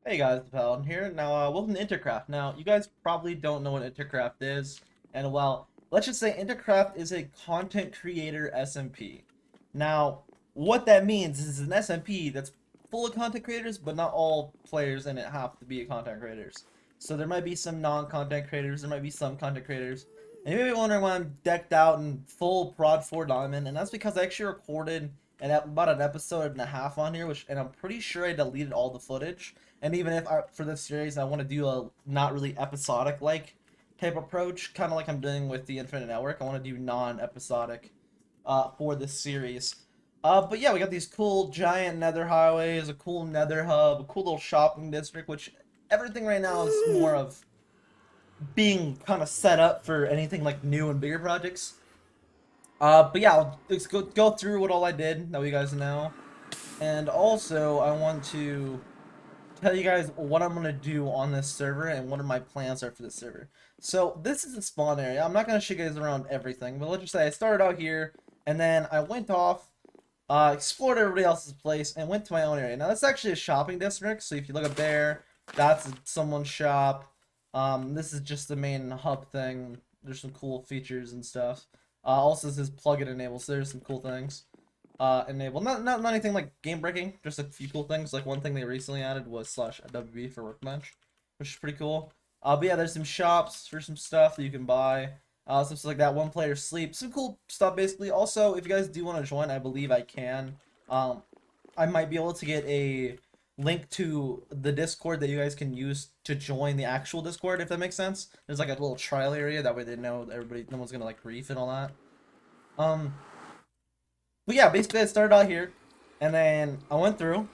Hey guys, it's Paladin here. Now, welcome to InterCraft. Now, you guys probably don't know what InterCraft is, and well, let's just say InterCraft is a content creator SMP. Now, what that means is an SMP that's full of content creators, but not all players in it have to be content creators. So there might be some non-content creators, there might be some content creators, and you may be wondering why I'm decked out in full Prod 4 Diamond, and that's because I actually recorded about an episode and a half on here, and I'm pretty sure I deleted all the footage. And even if for this series I want to do a not really episodic like type approach, kind of like I'm doing with the Infinite Network, I want to do non-episodic for this series. But yeah, we got these cool giant nether highways, a cool nether hub, a cool little shopping district, which everything right now is more of being kind of set up for anything like new and bigger projects. But yeah, let's go through what all I did, that you guys know. And also, I want to tell you guys what I'm gonna do on this server and what my plans are for this server. So this is the spawn area. I'm not gonna show you guys around everything, but let's just say I started out here and then I went off, explored everybody else's place and went to my own area. Now that's actually a shopping district, so if you look up there, that's someone's shop. This is just the main hub thing. There's some cool features and stuff. Also this is plugin enabled, so there's some cool things enable. Not anything like game breaking, just a few cool things. Like one thing they recently added was /WB for workbench, which is pretty cool. But yeah, there's some shops for some stuff that you can buy. Some stuff like that, one player sleep, some cool stuff basically. Also, if you guys do want to join, I believe I can. I might be able to get a link to the Discord that you guys can use to join the actual Discord, if that makes sense. There's like a little trial area, that way they know everybody, no one's gonna like grief and all that. But yeah, basically I started out here, and then I went through,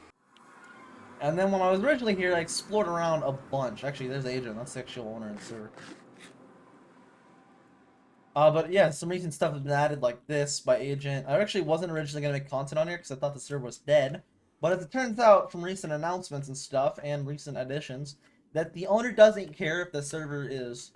and then when I was originally here, I explored around a bunch. Actually, there's Agent, that's the actual owner of the server. But yeah, some recent stuff has been added like this by Agent. I actually wasn't originally going to make content on here because I thought the server was dead. But as it turns out from recent announcements and stuff, and recent additions, that the owner doesn't care if the server is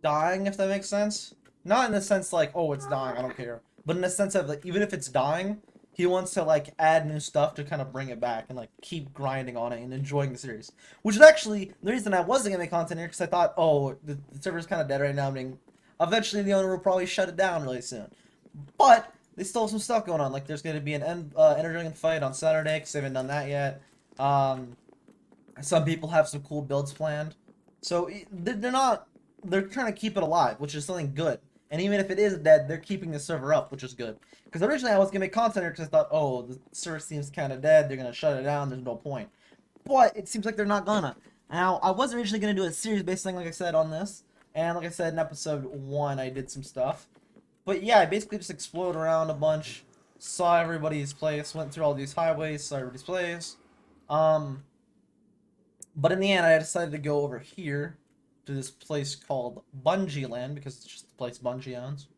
dying, if that makes sense. Not in the sense like, oh, it's dying, I don't care. But in the sense of like, even if it's dying, he wants to like add new stuff to kind of bring it back and like keep grinding on it and enjoying the series. Which is actually the reason I wasn't gonna make content here, because I thought, oh, the server's kind of dead right now. I mean, eventually the owner will probably shut it down really soon. But they still have some stuff going on. Like there's gonna be an Ender Dragon fight on Saturday because they haven't done that yet. Some people have some cool builds planned, so they're not. They're trying to keep it alive, which is something good. And even if it is dead, they're keeping the server up, which is good. Because originally I was gonna make content here because I thought, oh, the server seems kind of dead. They're gonna shut it down. There's no point. But it seems like they're not gonna. Now I was originally gonna do a series-based thing, like I said, on this, and like I said in Ep.1, I did some stuff. But yeah, I basically just explored around a bunch, saw everybody's place, went through all these highways, saw everybody's place. Um, but in the end, I decided to go over here to this place called Bungie Land, because it's just the place Bungie owns.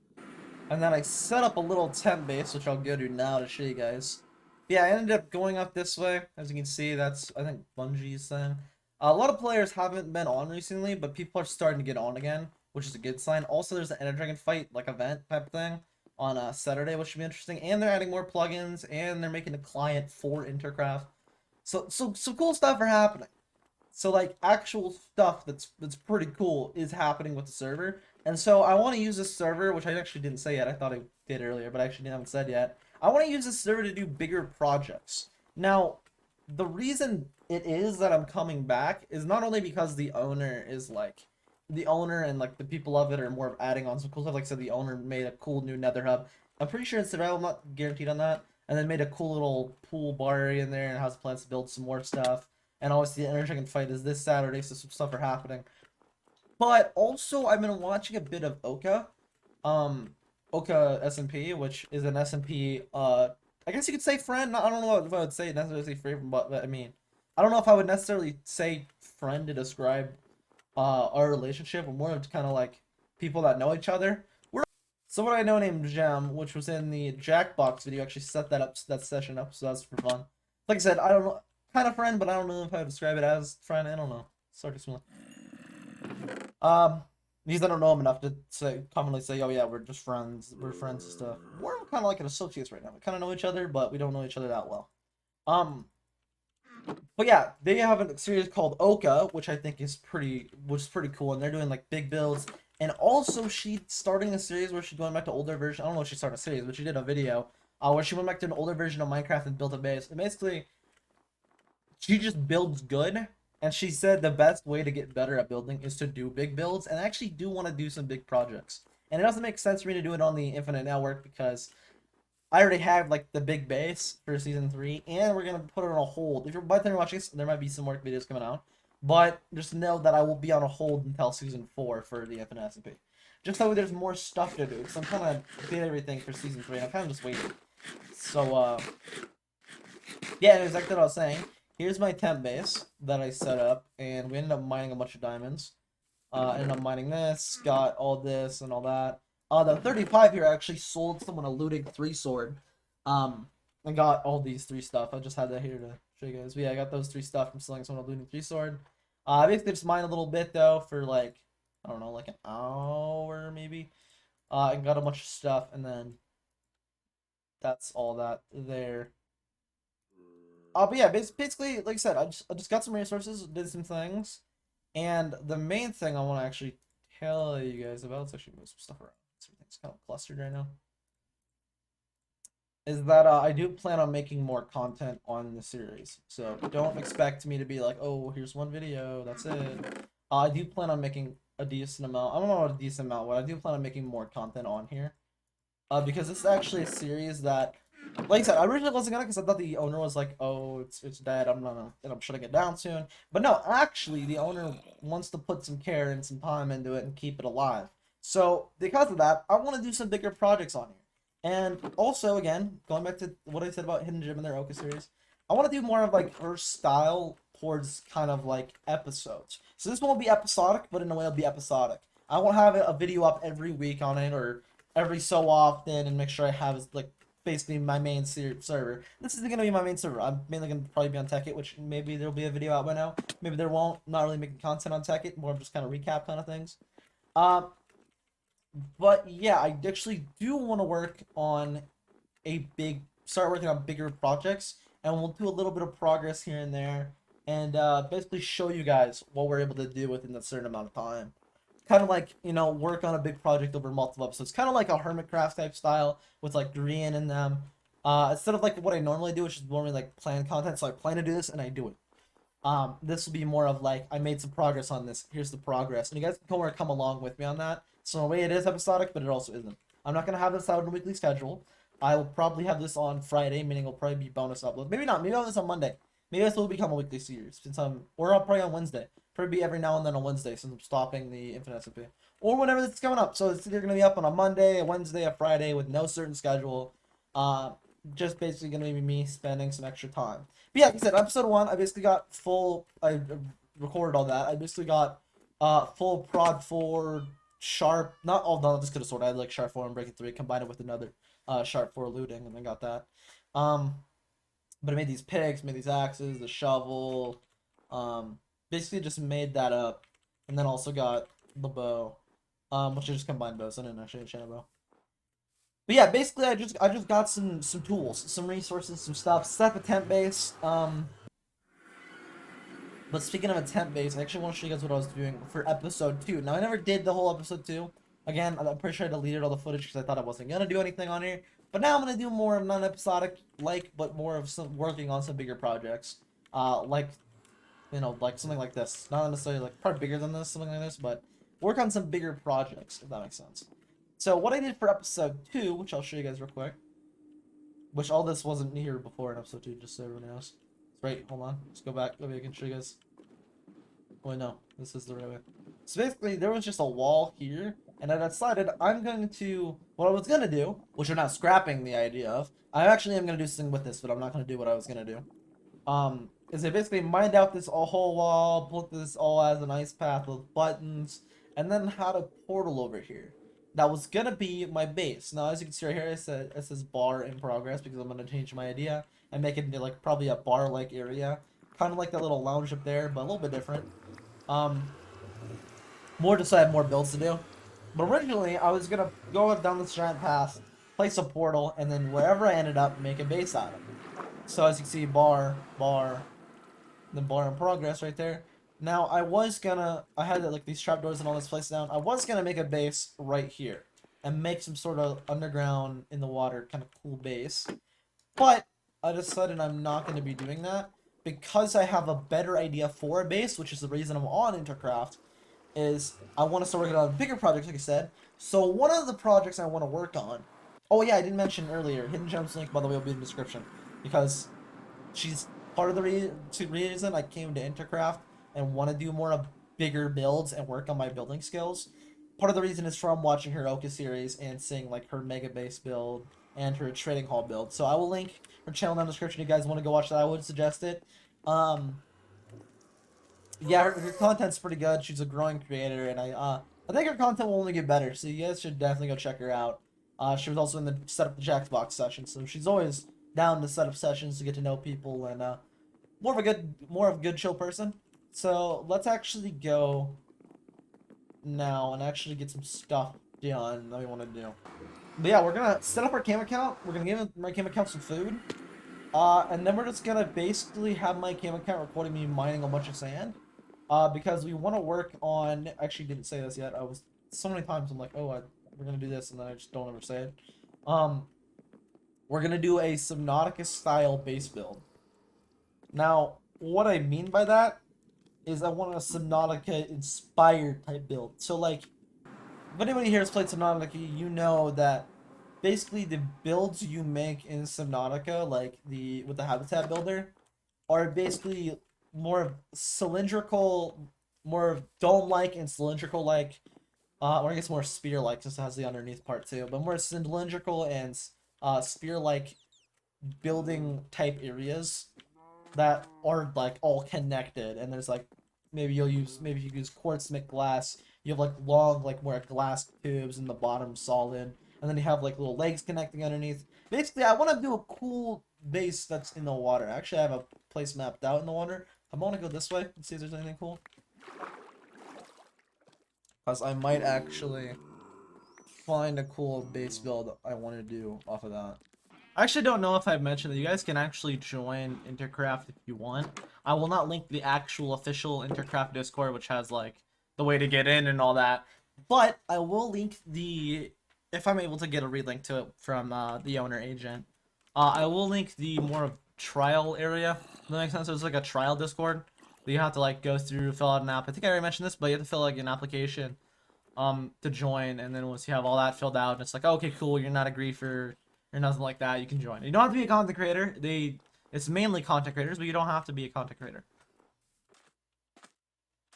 And then I set up a little tent base, which I'll go to now to show you guys. Yeah, I ended up going up this way. As you can see, that's, I think, Bungie's thing. A lot of players haven't been on recently, but people are starting to get on again, which is a good sign. Also, there's an Ender Dragon fight, like event type thing, on Saturday, which should be interesting. And they're adding more plugins, and they're making a client for InterCraft. So some cool stuff are happening. So like actual stuff that's pretty cool is happening with the server. And so I want to use this server, which I actually didn't say yet. I thought I did earlier, but I actually haven't said yet. I want to use this server to do bigger projects. Now, the reason it is that I'm coming back is not only because the owner is like the owner and like the people of it are more of adding on some cool stuff. Like I said, the owner made a cool new nether hub. I'm pretty sure it's survival, I'm not guaranteed on that. And then made a cool little pool bar area in there and has plans to build some more stuff. And obviously the Ender Dragon fight is this Saturday, so some stuff are happening. But also I've been watching a bit of Oka. Oka SMP, which is an SMP, I guess you could say friend. I don't know if I would say necessarily favorite, but I mean, I don't know if I would necessarily say friend to describe our relationship. We're more of kind of like people that know each other. We're someone I know named Gem, which was in the Jackbox video, actually set that up, that session up, so that's for fun. Like I said, I don't know, kind of friend, but I don't know if I would describe it as friend. I don't know. Sort of similar. Because I don't know him enough to say commonly say, oh yeah, we're just friends, we're friends and stuff. We're kind of like an associates right now. We kind of know each other, but we don't know each other that well. Um, But yeah, they have a series called Oka, which I think is pretty cool, and they're doing like big builds. And also, she's starting a series where she's going back to older version. I don't know if she started a series, but she did a video where she went back to an older version of Minecraft and built a base. And basically, she just builds good. And she said the best way to get better at building is to do big builds. And I actually do want to do some big projects. And it doesn't make sense for me to do it on the Infinite Network because I already have like the big base for season 3, and we're gonna put it on a hold. If you're by the time you're watching this, there might be some more videos coming out, but just know that I will be on a hold until season 4 for the Infinite SMP. Just so there's more stuff to do, because I'm trying to get everything for season 3. And I'm kind of just waiting. So yeah, exactly what I was saying. Here's my temp base that I set up, and we ended up mining a bunch of diamonds. Ended up mining this, got all this and all that. The 35 here actually sold someone a looting 3 sword. I got all these 3 stuff. I just had that here to show you guys. But yeah, I got those 3 stuff from selling someone a looting 3 sword. I basically just mined a little bit though for like, I don't know, like an hour maybe. I got a bunch of stuff, and then that's all that there. But yeah, basically, like I said, I just got some resources, did some things, and the main thing I want to actually tell you guys about, let's actually move some stuff around. Everything's kind of clustered right now. Is that I do plan on making more content on the series, so don't expect me to be like, oh, here's one video, that's it. I do plan on making a decent amount. I don't know what a decent amount, but I do plan on making more content on here. Because this is actually a series that, like I said, I originally wasn't gonna because I thought the owner was like, "Oh, it's dead. I'm shutting it down soon." But no, actually, the owner wants to put some care and some time into it and keep it alive. So because of that, I want to do some bigger projects on here. And also, again, going back to what I said about Hidden Gem and their Oka series, I want to do more of like her style towards kind of like episodes. So this won't be episodic, but in a way it'll be episodic. I won't have a video up every week on it or every so often and make sure I have like basically my main server. This isn't gonna be my main server. I'm mainly gonna probably be on Tekkit, which maybe there'll be a video out by now. Maybe there won't. I'm not really making content on Tekkit, more of just kind of recap kind of things. Um, but yeah, I actually do want to work on start working on bigger projects, and we'll do a little bit of progress here and there, and basically show you guys what we're able to do within a certain amount of time. Kind of like, work on a big project over multiple episodes. Kind of like a Hermitcraft type style with like Grian in them. Instead of like what I normally do, which is normally like plan content. So I plan to do this and I do it. This will be more of like I made some progress on this. Here's the progress, and you guys can come along with me on that. So in a way, it is episodic, but it also isn't. I'm not gonna have this out on a weekly schedule. I will probably have this on Friday, meaning it'll probably be bonus upload. Maybe not. Maybe I'll have this on Monday. Maybe this will become a weekly series since or I'll probably on Wednesday. Probably every now and then on Wednesday since I'm stopping the Infinite SMP. Or whenever this is coming up. So it's either gonna be up on a Monday, a Wednesday, a Friday with no certain schedule. Just basically gonna be me spending some extra time. But yeah, like I said, episode 1, I basically got full. I recorded all that. I basically got full prod 4 sharp. Not all no, just could have sword. I had like sharp 4 and breaking 3, combined it with another sharp 4 looting, and then got that. But I made these picks, made these axes, the shovel. Basically just made that up, and then also got the bow, which I just combined bows. I didn't actually enchant a bow. But yeah, basically I just got some tools, some resources, some stuff. Set up a tent base. But speaking of a tent base, I actually want to show you guys what I was doing for episode 2. Now I never did the whole episode 2. Again, I'm pretty sure I deleted all the footage because I thought I wasn't gonna do anything on here. But now I'm gonna do more of non-episodic, but more of some working on some bigger projects. Like like something like this. Not necessarily like probably bigger than this, something like this, but work on some bigger projects, if that makes sense. So what I did for episode 2, which I'll show you guys real quick, which all this wasn't here before in episode 2, just so everyone knows. Right, hold on. Let's go back. Maybe I can show you guys. Oh, wait, no. This is the right way. So basically, there was just a wall here, and I decided what I was going to do, which I'm not scrapping the idea of, I actually am going to do something with this, but I'm not going to do what I was going to do. Is I basically mined out this whole wall, put this all as an ice path with buttons, and then had a portal over here. That was gonna be my base. Now, as you can see right here, it says bar in progress because I'm gonna change my idea and make it into like probably a bar-like area, kind of like that little lounge up there, but a little bit different. Um, More just so I have more builds to do. But originally, I was gonna go down this giant path, place a portal, and then wherever I ended up, make a base out of. So as you can see, bar, bar, the bar in progress right there. Now I had like these trapdoors and all this place down. I was gonna make a base right here and make some sort of underground in the water kind of cool base, but I decided I'm not gonna be doing that because I have a better idea for a base, which is the reason I'm on InterCraft. Is I want to start working on bigger projects, like I said. So one of the projects I want to work on. Oh yeah, I didn't mention earlier. Hidden Gems link, by the way, will be in the description because she's part of the reason I came to InterCraft and want to do more of bigger builds and work on my building skills. Part of the reason is from watching her Oka series and seeing like her mega base build and her trading hall build. So I will link her channel down in the description. If you guys want to go watch that, I would suggest it. Yeah, her content's pretty good. She's a growing creator, and I think her content will only get better. So you guys should definitely go check her out. She was also in the set up the Jackbox session, so she's always down to set up sessions to get to know people and more of a good chill person. So let's actually go now and actually get some stuff done that we want to do. But yeah, we're gonna set up our cam account. We're gonna give my cam account some food. And then we're just gonna basically have my cam account recording me mining a bunch of sand. Because we want to work on. Actually, didn't say this yet. I was so many times I'm like, oh, we're gonna do this, and then I just don't ever say it. We're gonna do a Subnautica style base build. Now, what I mean by that is I want a Subnautica inspired type build. So like, if anybody here has played Subnautica, you know that basically the builds you make in Subnautica, like with the habitat builder, are basically more cylindrical, more dome-like and cylindrical-like, or I guess more spear-like, since it has the underneath part too, but more cylindrical and spear-like building type areas that are like all connected. And there's like maybe you use quartz to make glass. You have like long more glass tubes in the bottom solid, and then you have like little legs connecting underneath. Basically, I want to do a cool base that's in the water. Actually, I have a place mapped out in the water. I'm gonna go this way and see if there's anything cool. Because I might actually find a cool base build I want to do off of that. I actually don't know if I've mentioned that you guys can actually join InterCraft if you want. I will not link the actual official InterCraft Discord, which has like the way to get in and all that. But I will link if I'm able to get a relink to it from the owner agent. I will link the more trial area. Does that make sense? So it's like a trial Discord that you have to like go through, fill out an app. I think I already mentioned this, but you have to fill like an application to join, and then once you have all that filled out, it's like, okay, cool, you're not a griefer or nothing like that, you can join. You don't have to be a content creator. It's mainly content creators, but you don't have to be a content creator.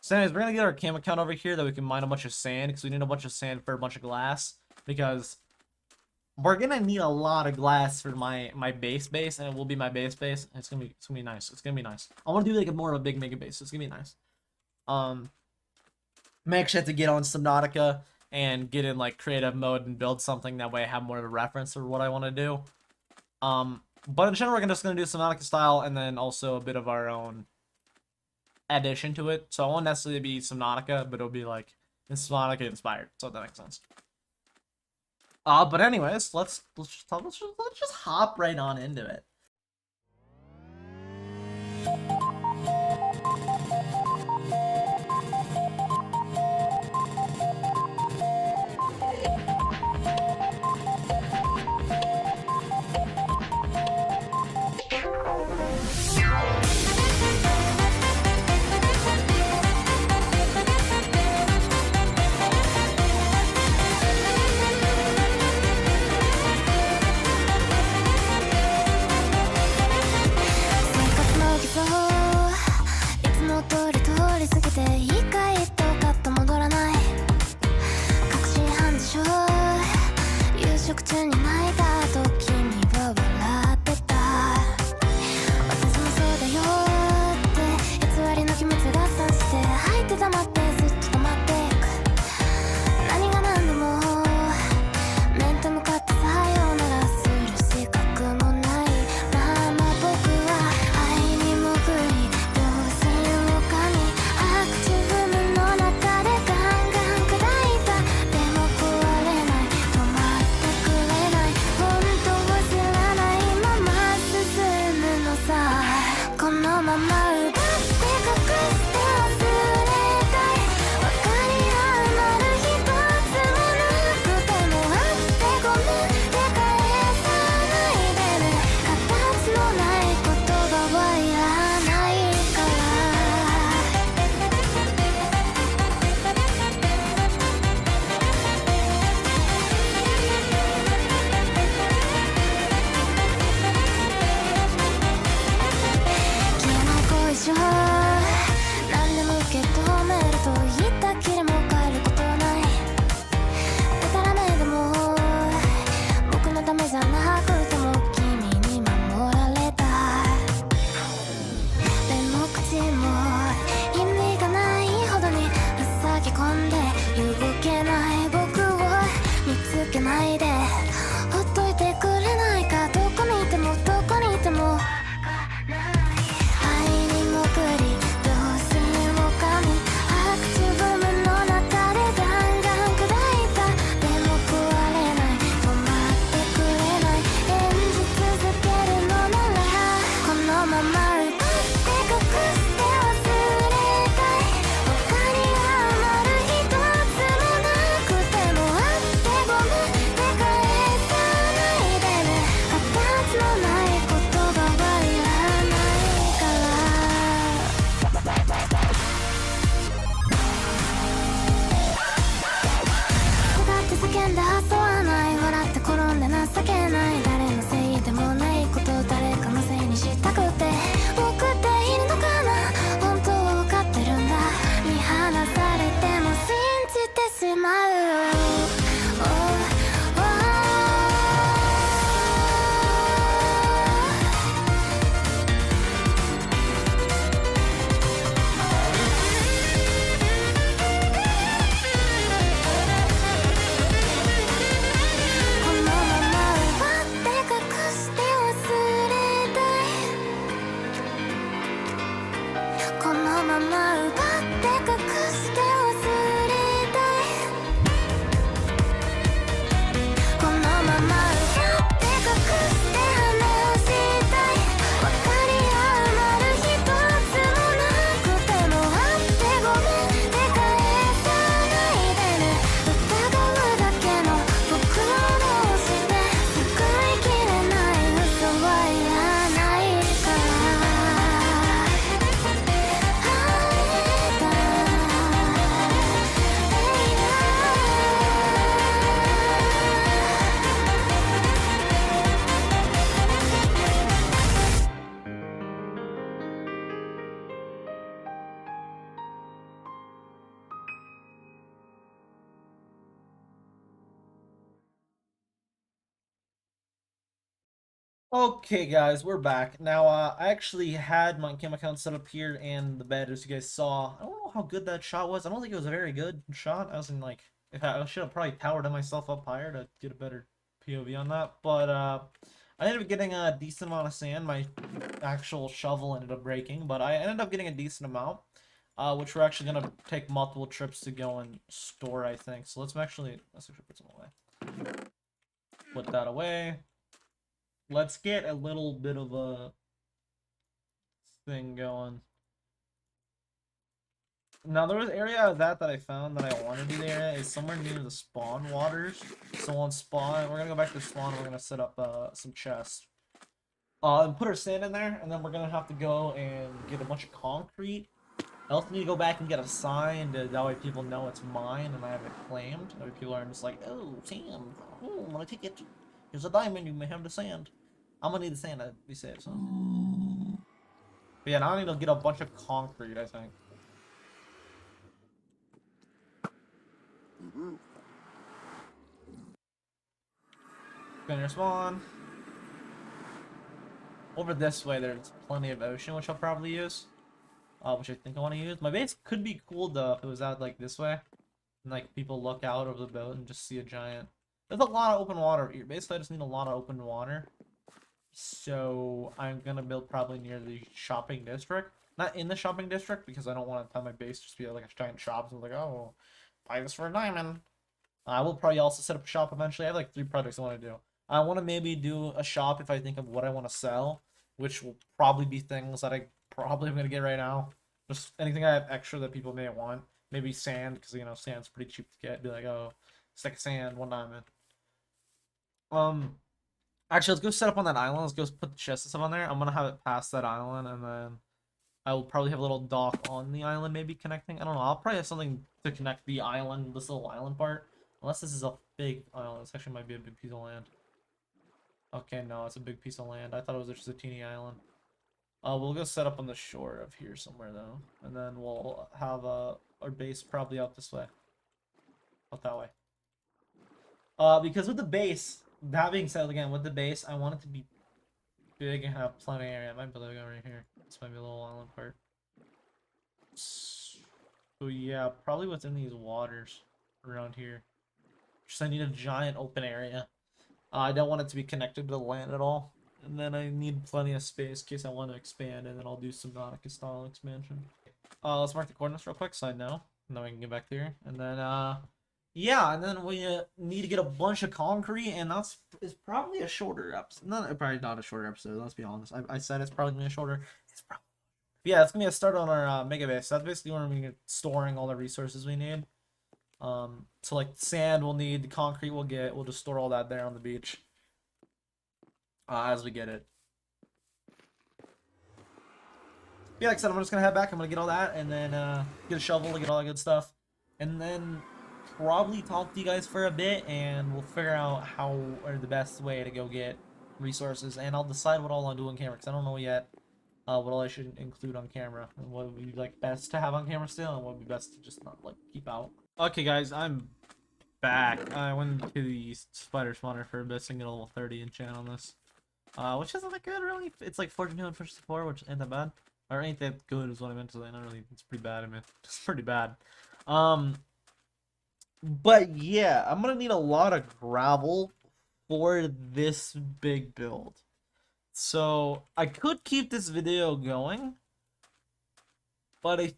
So anyways, we're gonna get our cam account over here that we can mine a bunch of sand, because we need a bunch of sand for a bunch of glass, because we're gonna need a lot of glass for my base, and it will be my base. It's gonna be nice. It's gonna be nice. I want to do like more of a big mega base. It's gonna be nice. I'm actually have to get on Subnautica and get in like creative mode and build something. That way I have more of a reference for what I want to do. But in general, we're just gonna do Subnautica style, and then also a bit of our own addition to it. So it won't necessarily be Subnautica, but it'll be like Subnautica inspired. So that makes sense. But anyways, let's just hop right on into it. しまう このまま奪って隠して忘れたいこのまま奪って隠して忘れたいこのまま奪って隠して話したい分かり合うなる一つもなくてもあってごめんって返さないでね疑うだけの僕をどうして救いきれない嘘はいらないからOkay, guys, we're back. Now, I actually had my cam account set up here and the bed, as you guys saw. I don't know how good that shot was. I don't think it was a very good shot. I was in, like, if I should have probably powered myself up higher to get a better POV on that. But, I ended up getting a decent amount of sand. My actual shovel ended up breaking, but I ended up getting a decent amount, which we're actually going to take multiple trips to go and store, I think. So let's actually put some away. Put that away. Let's get a little bit of a thing going. Now, there was an area of that I found that I wanted to do. The area is somewhere near the spawn waters. So on spawn, we're gonna go back to spawn. We're gonna set up some chests. And put our sand in there, and then we're gonna have to go and get a bunch of concrete. I also need to go back and get a sign that way people know it's mine and I have it claimed. That way people aren't just like, oh, sand. Oh, I'm gonna take it. Here's a diamond. You may have the sand. I'm gonna need the sand to be safe. So. But yeah, now I need to get a bunch of concrete, I think. Finish spawn. Over this way, there's plenty of ocean, which I'll probably use. Which I think I want to use. My base could be cool though if it was out like this way, and like people look out over the boat and just see a giant. There's a lot of open water here. Basically, I just need a lot of open water. So I'm gonna build probably near the shopping district. Not in the shopping district because I don't want to have my base just be like a giant shop. So like, oh, buy this for a diamond. I will probably also set up a shop eventually. I have like 3 projects I want to do. I want to maybe do a shop if I think of what I want to sell, which will probably be things that I probably am gonna get right now. Just anything I have extra that people may want. Maybe sand because you know sand's pretty cheap to get. Be like, oh, stick of sand, 1 diamond. Actually, let's go set up on that island. Let's go put the chest and stuff on there. I'm gonna have it past that island, and then I will probably have a little dock on the island, maybe connecting. I don't know. I'll probably have something to connect the island, this little island part. Unless this is a big island. This actually might be a big piece of land. Okay, no, it's a big piece of land. I thought it was just a teeny island. We'll go set up on the shore of here somewhere, though. And then we'll have our base probably out this way. Out that way. Because with the base, that being said, again, with the base, I want it to be big and have plenty of area. I might build it right here. This might be a little island part. So yeah, probably within these waters around here. Just I need a giant open area. I don't want it to be connected to the land at all. And then I need plenty of space in case I want to expand, and then I'll do some Nautica style expansion. Let's mark the coordinates real quick so I know. And then we can get back there. And then, yeah, and then we need to get a bunch of concrete, and it's probably a shorter episode. No, probably not a shorter episode, let's be honest. I said it's probably going to be a shorter. It's probably... Yeah, it's going to be a start on our megabase. That's basically where we're storing all the resources we need. So like sand we'll need, the concrete we'll get, we'll just store all that there on the beach. As we get it. Yeah, like I said, I'm just gonna head back, I'm gonna get all that, and then get a shovel to get all that good stuff. And then probably talk to you guys for a bit, and we'll figure out how, or the best way to go get resources, and I'll decide what all I'll do on camera, because I don't know yet what all I should include on camera, and what would be like best to have on camera still, and what would be best to just not like keep out. Okay guys, I'm back. I went to the spider spawner for a bit, so I can get a level 30 enchant on this. Which isn't that good, really. It's like 42 and push 4, which ain't that bad. Or ain't that good is what I meant to say. Not really. It's pretty bad, I mean. It's pretty bad. But yeah, I'm gonna need a lot of gravel for this big build. So I could keep this video going, but I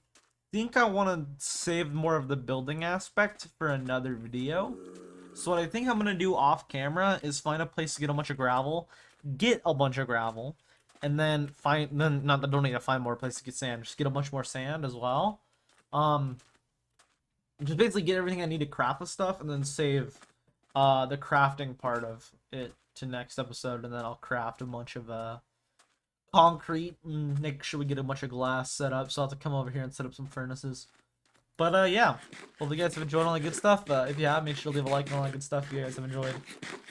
think I want to save more of the building aspect for another video. So what I think I'm gonna do off camera is find a place to get a bunch of gravel, and then don't need to find more places to get sand, just get a bunch more sand as well. Just basically get everything I need to craft the stuff, and then save the crafting part of it to next episode, and then I'll craft a bunch of concrete and make sure we get a bunch of glass set up. So I'll have to come over here and set up some furnaces. But yeah, hope you guys have enjoyed all the good stuff. If you have, make sure to leave a like and all that good stuff if you guys have enjoyed.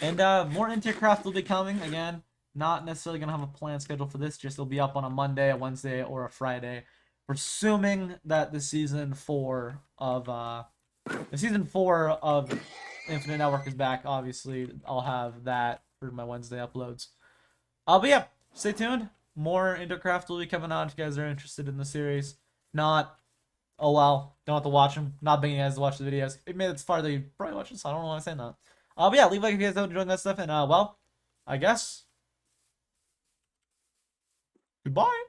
And more InterCraft will be coming again. Not necessarily gonna have a planned schedule for this, just it'll be up on a Monday, a Wednesday, or a Friday. Presuming that the season 4 of Infinite Network is back, obviously I'll have that for my Wednesday uploads. But yeah, stay tuned. More InterCraft will be coming out if you guys are interested in the series. Not, oh well, don't have to watch them. Not begging you guys to watch the videos. If you made it this far, you probably watch this. I don't know why I'm saying that. But yeah, leave a like if you guys have enjoyed that stuff. And well, I guess goodbye.